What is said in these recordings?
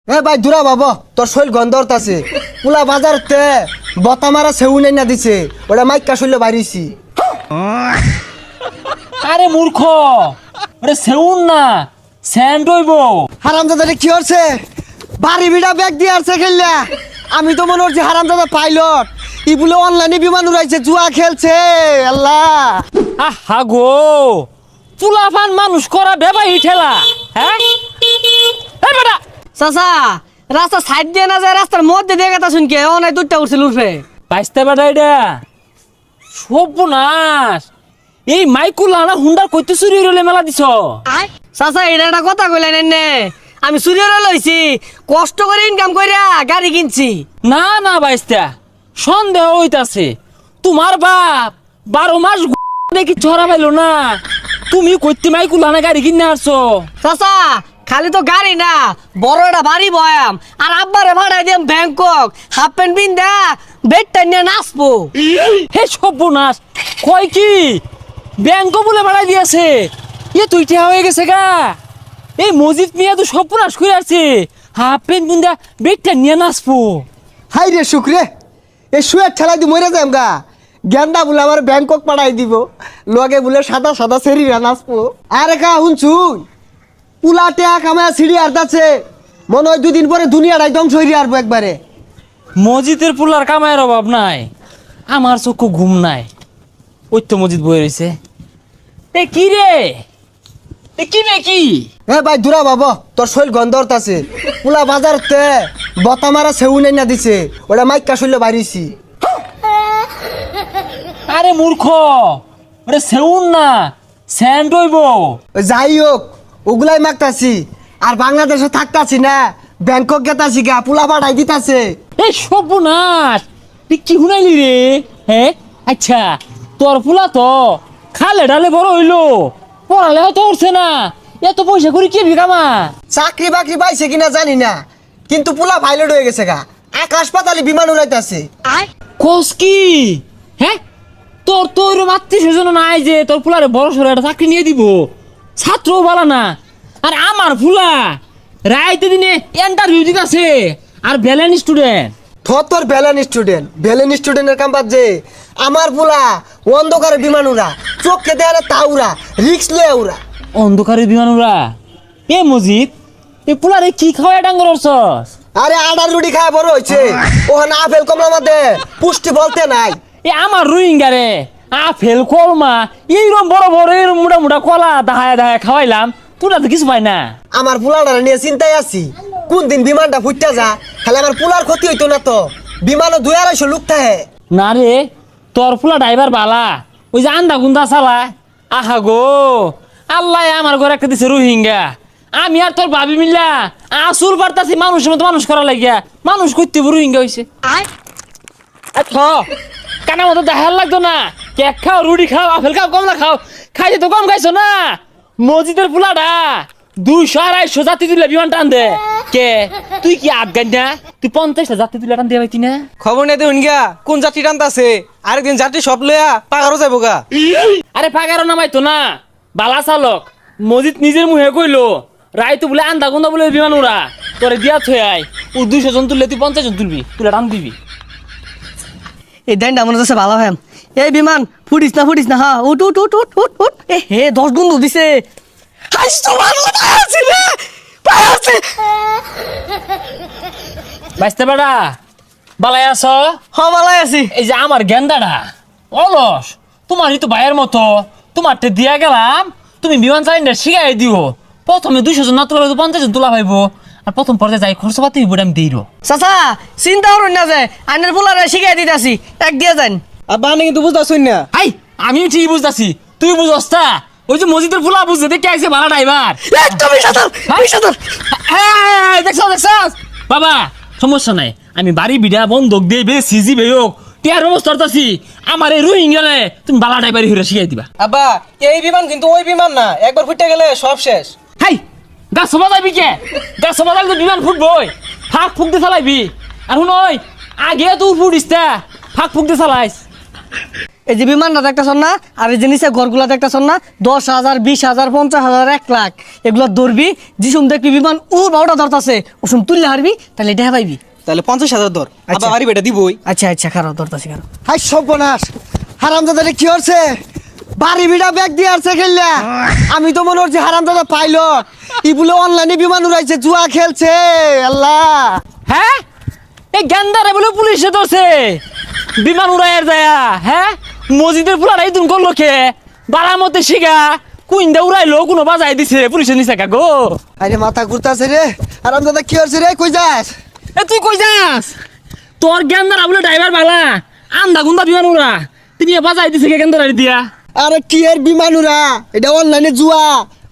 এ ভাই দূরা বাবা তোর শৈল গন্ধরত আছে পুলা বাজারতে বতা মারা সেউ নাই না দিছে ওটা মাইকা শৈল বাড়িছি। আরে মূর্খ, ওরে সেউন না স্যান্ড হইব। হারামজাদা কি হচ্ছে বাড়ি বিড়া ব্যাগ দিয়ে আসছে খেললা। আমি তো মনে হচ্ছে হারামজাদা পাইলট ই বলে অনলাইনে বিমান উড়াইছে জুয়া খেলছে। আল্লাহ আহা গো, চুলাফান মানুষ করা বেবাই ঠেলা। হ্যাঁ বেটা চাচা রাস্তা সাইড দিয়ে না যায় রাস্তার মধ্যে দিয়ে গেতা শুনকে ও নাই দুধটা উঠছিল উঠবে বাইসতে বেটা এটা সর্বনাশ। এই মাইকুলা না হুন্ডার কইতে চুরি হইলে মেলা দিছ। চাচা এটা একটা কথা কইলেন নে আমি চুরিয়ে লইছি কষ্ট করে ইনকাম কইরা গাড়ি কিনছি। না না বাইসতা সন্দেহ হইতাছে তোমার বাপ 12 মাস দেখি ছড়া পাইলো না, তুমি কইতে মাইকুলা না গাড়ি কিনে আসছো। চাচা খালি তো গাড়ি না বড় একটা বাড়ি বয়াম আর আব্বারে ভাড়াই দিম ব্যাংকক হাফ প্যান্ট পিন্দা বেডটা নিয়ে নাচবো। হে সর্বনাশ, কয় কি ব্যাংক বলে বাড়াই দিয়েছে? এ তুই ঠেয়া হয়ে গেছে গা। এই মজিদ মিয়া তো সর্বনাশ করে আছে, হাফ প্যান্ট বুন্দা বেগটা নিয়ে নাচবো। হাই রে শুক্রে এ শুয়ে ঠেলাই দি মরে যাম গা। গেন্দা বলে আমার ব্যাংকক পাঠাই দিব লগে বলে সাদা সাদা সেরিরা নাচবো। আরে কা শুনছুন পুলা টেয়া কামায় সিঁড়ি আর্দাচ্ছে মনে হয় দুদিন পরে দুনিয়াটাই ধ্বংস হয়ে আসবো একবারে। মসজিদের পুলার কামায়ের অভাব নাই, আমার চক্ষু ঘুম নাই। ওই তো মসজিদ বয়ে রয়েছে। এ কি রে, এ কি রে কি? এ ভাই দূরা বাবা তোর শৈল গন্ধরত আছে পুলা বাজারতে বতা মারা সেউ নাই না দিছে ওটা মাইকা শৈল বাড়িছি। আরে মূর্খ, ওরে সেউন না স্যান্ড হইব। যাই হোক ওগুলাই মাগতাছি আর বাংলাদেশে থাকতাছি না ব্যাংকক গেতাছি গা পুলা পাঠাই দিতাছে। এই সর্বনাশ, তুই কি শুনাইলি রে? হ্যাঁ আচ্ছা, তোর ফুলা তো খালে ডালে বড় হইলো, পড়ালে হয়তো উঠছে না, এত পয়সা করে কি বিকামা? চাকরি বাকরি পাইছে কিনা জানি না কিন্তু পুলা পাইলট হয়ে গেছে গা, আকাশ পাতালে বিমান উড়াইতাছে। কোস কি? হ্যাঁ তোর তো ওইরকম আত্মীয় স্বজন নাই যে তোর ফুলারে বড় সড়ো একটা চাকরি নিয়ে দিব, ছাত্রও বলা না। আর আমার ফুলা রাইতে দিনে ইন্টারভিউ দিতেছে আর ব্যালেন্স স্টুডেন্ট। তোর ভ্যালেন স্টুডেন্টের কাম বাদ যে আমার পুলা অন্ধকারে বিমান উড়া চোখকে দেয়ালে তা উড়া রিক্স লয়ে উড়া। অন্ধকারের বিমান উড়া? এ মজিদ, এ ফুলারে কি খাওয়া ডাঙ্গর অর্চস? আরে আডার রুটি খায় বড় হয়েছে ওখানে আপেল কমলা মধ্যে পুষ্টি বলতে নাই। এ আমার রোহিঙ্গা রে আপেল কলমা এইরকম বড় বড় এরকম মোটা মোটা কলা দাহায় দাহায় খাওয়াইলাম, তোরা তো কিছু পাই না। আমার পুলাটা নিয়ে চিন্তায় আছি কোন দিন বিমানটা ফুটতে যা, খালি আমার পুলার ক্ষতি হইতো না তো। বিমানও 2-250 লোক থাকে। না রে, তোর ফুলা ড্রাইভার বালা, ওই যে আন্দা গুন্দা চালা। আহা গো, আল্লাহ আমার ঘরে একটা দিছে রোহিঙ্গা, আমি আর তোর ভাবি মিল্লা আসুর বার্তাছি মানুষের মতো মানুষ করা লাগিয়া মানুষ করতে রোহিঙ্গা হয়েছে। কানা মতো দেখার লাগতো না, কেক খাও রুটি খাও আপেল খাও কমলা খাও, খাইতে তো কম খাইছো না। মসজিদের পোলাটা 200-250 যাত্রী তুলে বিমান টান দে। কে তুই কি আফগান না? তুই 50টা যাত্রী তুলে টান দিয়ে পাইতি না? খবর নেই দেখুন গা কোন যাত্রী টানতাছে, আরেকদিন যাত্রী সব লইয়া পাগারও যাবো গা। আরে পাগারও নামাইতো না, বালা চালক মসজিদ নিজের মুহে কইলো রায় তো বলে আন্দা গুন্দা বলে বিমান উড়া তোরে দিয়া থই আই। ও 200 জন তুললে তুই 50 জন তুলবি, তুলে টান দিবি। এই দেন মনে হচ্ছে ভালো হ্যাম। এই বিমান ফুটিস না হ্যাঁ উঠ উঠ উঠ উঠ উঠ উঠ। এ হে 10 গুণ দিছে। বাইসতে বেড়া বালাই আছ? হ ভালাই আছি। এই যে আমার গেন্দাটা অলস, তোমারই তো ভাইয়ের মতো, তোমারটা দিয়া গেলাম, তুমি বিমান চালিনা শিখাই দিও। প্রথমে 200 জন না তোলা 50 জন তোলা পাইবো, আর প্রথম পর্যায়ে যাই খরচ পাতি হইব আমি দিই। চাচা চিন্তা করুন না যে আইনের পোলারে শিখাই দিতেছি এক দিয়ে যান। আর বানে কিন্তু বুঝতেছুন না। আই আমি ঠিক বুঝতাছি, তুই বুঝস তা? ওই যে মসজিদের ফুলা বুঝতে দেখে আইছে ভাড়া ড্রাইভার। দেখছ বাবা, সমস্যা নাই, আমি বাড়ি বিড়া বন্ধক দিয়ে বে সিজি বেয়োক টিয়ার ব্যবস্থা করতেছি। আমার এই রোহিঙ্গারে তুমি বালা ড্রাইভারি হইরা শিখাই দিবা। আব্বা এই বিমান কিন্তু ওই বিমান না, একবার ফুটে গেলে সব শেষ। হাই গাছ সবা যাবি কে? গাছ সবা যাবি তো বিমান ফুটবই, ফাঁক ফুক দিয়ে চালাইবি। আর শুন ওই আগে তুই ফুটিস তা ফাঁক ফুক দিয়ে চালাইস। এই যে বিমানটা দেখতেছন না, আর এই যে নিচে ঘরগুলা দেখতেছন না, 10,000, 20,000, 50,000, 1 লাখ এগুলো ধরবি। যিসুম দেখবি বিমান বারোটা ধরতাছে, ওসুম তুললে হারবি, তাহলে এটা পাইবি। তাহলে 50,000 ধর, আচ্ছা। আবার বাড়ি বেটা দিবই। আচ্ছা আচ্ছা, খারাপ ধরতাছি খারাপ। হাই সর্বনাশ, হারামজাদারে কি হচ্ছে? বাড়ি বিড়া ব্যাগ দিয়ে আসছে খেললা। আমি তো মনে হচ্ছে হারামজাদা পাইলট, ই বলে অনলাইনে বিমান উড়াইছে, জুয়া খেলছে। আল্লাহ, হ্যাঁ এই গেন্দারে বলে পুলিশে ধরছে বিমান উড়াইয়ের যায়া। হ্যাঁ মসজিদের পুলারাই তুমি করলো খে বাড়ার মধ্যে শিখা কুইন্দা উড়াইলো, কোনো বাজাই দিছে পুলিশে নিছে কা গো। আরে মাথা ঘুরতাছে রে। হারামজাদা কি হচ্ছে রে? কই যাস? এ তুই কই যাস? তোর গেন্দারা বলে ড্রাইভার বালা আন্দা গুন্দা বিমান উড়া, তুমি বাজাই দিছে কে গেন্দারা দিয়া? আরে কি এর বিমান উড়া? এটা অনলাইনে জুয়া,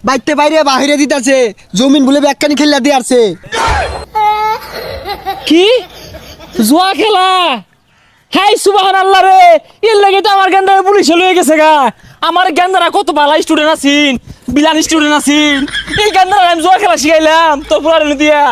বাইতে বাইরে বাহিরে দিতাছে, জমিন বলে ব্যাগখানি খেললা দিয়ে আসছে। কি জুয়া খেলা? হাই সুবহানাল্লাহ রে, এর লাগে তো আমার গেন্দারা পুলিশে লয়ে গেছে গা। আমার গেন্দারা কত ভালো স্টুডেন্ট আছিন, বিলান স্টুডেন্ট আছিন, এই গেন্দারা আমি জুয়া খেলা শিখাইলাম তোর পুরানো দিয়া।